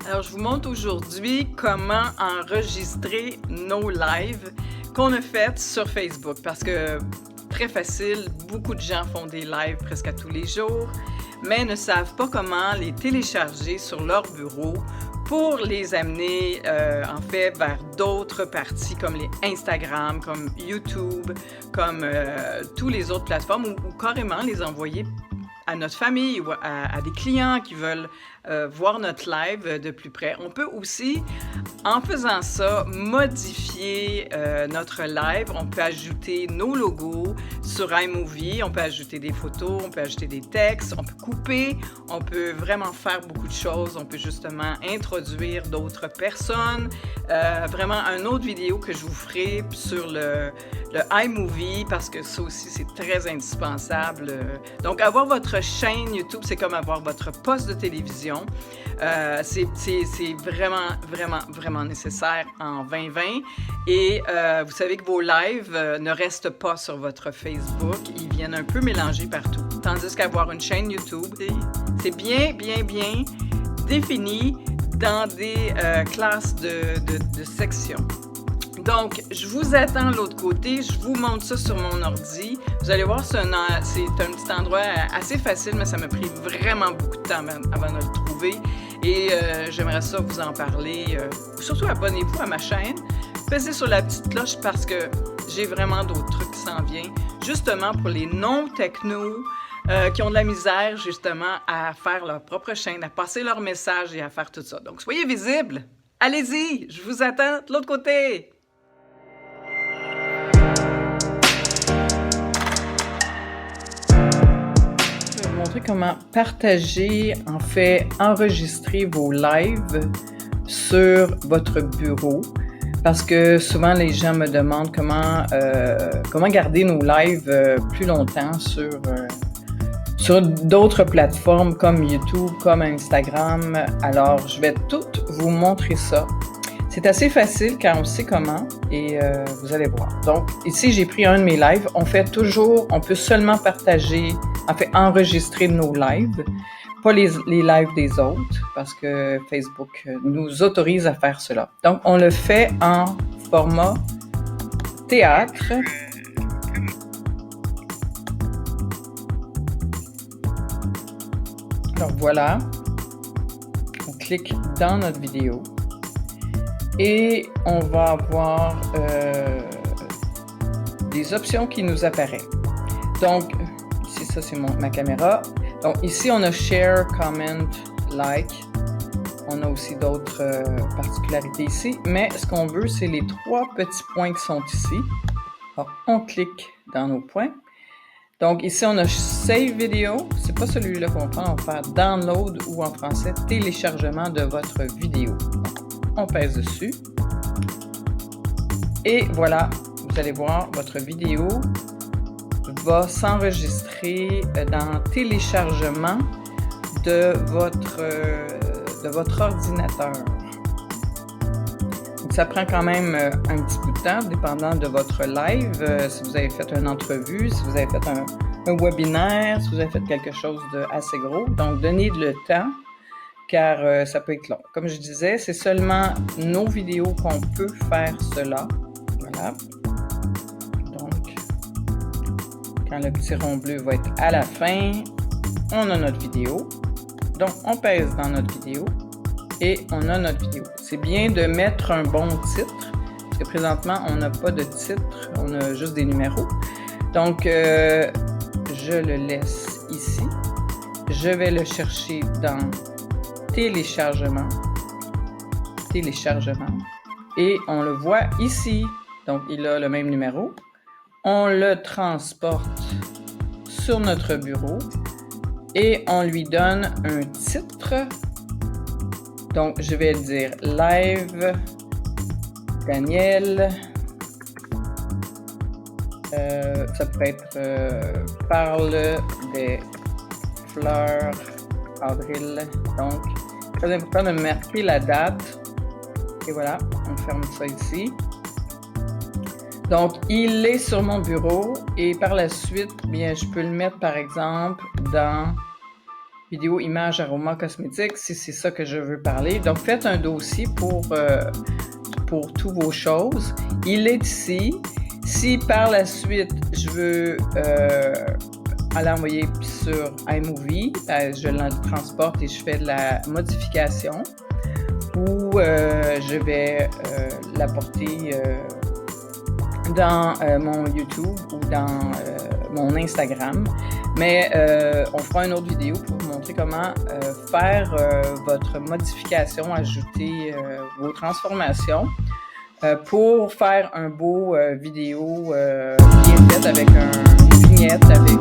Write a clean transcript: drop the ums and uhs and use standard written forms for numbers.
Alors, je vous montre aujourd'hui comment enregistrer nos lives qu'on a fait sur Facebook parce que très facile, beaucoup de gens font des lives presque à tous les jours, mais ne savent pas comment les télécharger sur leur bureau pour les amener en fait vers d'autres parties comme les Instagram, comme YouTube, comme toutes les autres plateformes ou carrément les envoyer à notre famille ou à des clients qui veulent voir notre live de plus près. On peut aussi, en faisant ça, modifier notre live. On peut ajouter nos logos sur iMovie, on peut ajouter des photos, on peut ajouter des textes, on peut couper, on peut vraiment faire beaucoup de choses. On peut justement introduire d'autres personnes. Vraiment, une autre vidéo que je vous ferai sur le iMovie parce que ça aussi, c'est très indispensable. Donc, avoir votre chaîne YouTube, c'est comme avoir votre poste de télévision. C'est vraiment, vraiment, vraiment nécessaire en 2020. Et vous savez que vos lives ne restent pas sur votre Facebook. Ils viennent un peu mélangés partout. Tandis qu'avoir une chaîne YouTube, c'est bien, bien, bien défini dans des classes de sections. Donc, je vous attends de l'autre côté, je vous montre ça sur mon ordi. Vous allez voir, c'est un petit endroit assez facile, mais ça m'a pris vraiment beaucoup de temps avant de le trouver. Et j'aimerais ça vous en parler. Surtout, abonnez-vous à ma chaîne. Pesez sur la petite cloche parce que j'ai vraiment d'autres trucs qui s'en viennent. Justement, pour les non-technos qui ont de la misère, justement, à faire leur propre chaîne, à passer leur message et à faire tout ça. Donc, soyez visibles. Allez-y, je vous attends de l'autre côté. Montrer comment partager, en fait, enregistrer vos lives sur votre bureau. Parce que souvent, les gens me demandent comment garder nos lives plus longtemps sur d'autres plateformes comme YouTube, comme Instagram. Alors, je vais tout vous montrer ça. C'est assez facile quand on sait comment et vous allez voir. Donc, ici, j'ai pris un de mes lives. On peut seulement partager, en fait, enregistrer nos lives, pas les lives des autres, parce que Facebook nous autorise à faire cela. Donc, on le fait en format théâtre. Alors, voilà. On clique dans notre vidéo. Et on va avoir des options qui nous apparaissent. Donc, ici, ça, c'est ma caméra. Donc, ici, on a Share, Comment, Like. On a aussi d'autres particularités ici. Mais ce qu'on veut, c'est les 3 petits points qui sont ici. Alors, on clique dans nos points. Donc, ici, on a Save Video. C'est pas celui-là qu'on prend. On va faire Download ou en français, téléchargement de votre vidéo. On pèse dessus. Et voilà, vous allez voir, votre vidéo va s'enregistrer dans téléchargement de votre ordinateur. Donc, ça prend quand même un petit bout de temps, dépendant de votre live. Si vous avez fait une entrevue, si vous avez fait un webinaire, si vous avez fait quelque chose d'assez gros. Donc, donnez le temps, car ça peut être long. Comme je disais, c'est seulement nos vidéos qu'on peut faire cela. Voilà. Donc, quand le petit rond bleu va être à la fin, on a notre vidéo. Donc, on pèse dans notre vidéo et on a notre vidéo. C'est bien de mettre un bon titre, parce que présentement, on n'a pas de titre, on a juste des numéros. Donc, je le laisse ici. Je vais le chercher dans téléchargement, et on le voit ici. Donc, il a le même numéro. On le transporte sur notre bureau et on lui donne un titre. Donc, je vais dire Live Daniel. Ça pourrait être Parle des fleurs avril. Donc, très important de marquer la date. Et voilà, on ferme ça ici. Donc, il est sur mon bureau et par la suite, bien, je peux le mettre par exemple dans vidéo, image, aroma, cosmétique, si c'est ça que je veux parler. Donc, faites un dossier pour toutes vos choses. Il est ici. Si par la suite, je veux aller envoyer sur iMovie, je le transporte et je fais de la modification, ou je vais l'apporter dans mon YouTube ou dans mon Instagram. Mais on fera une autre vidéo pour vous montrer comment faire votre modification, ajouter vos transformations pour faire un beau vidéo bien faite avec une vignette, avec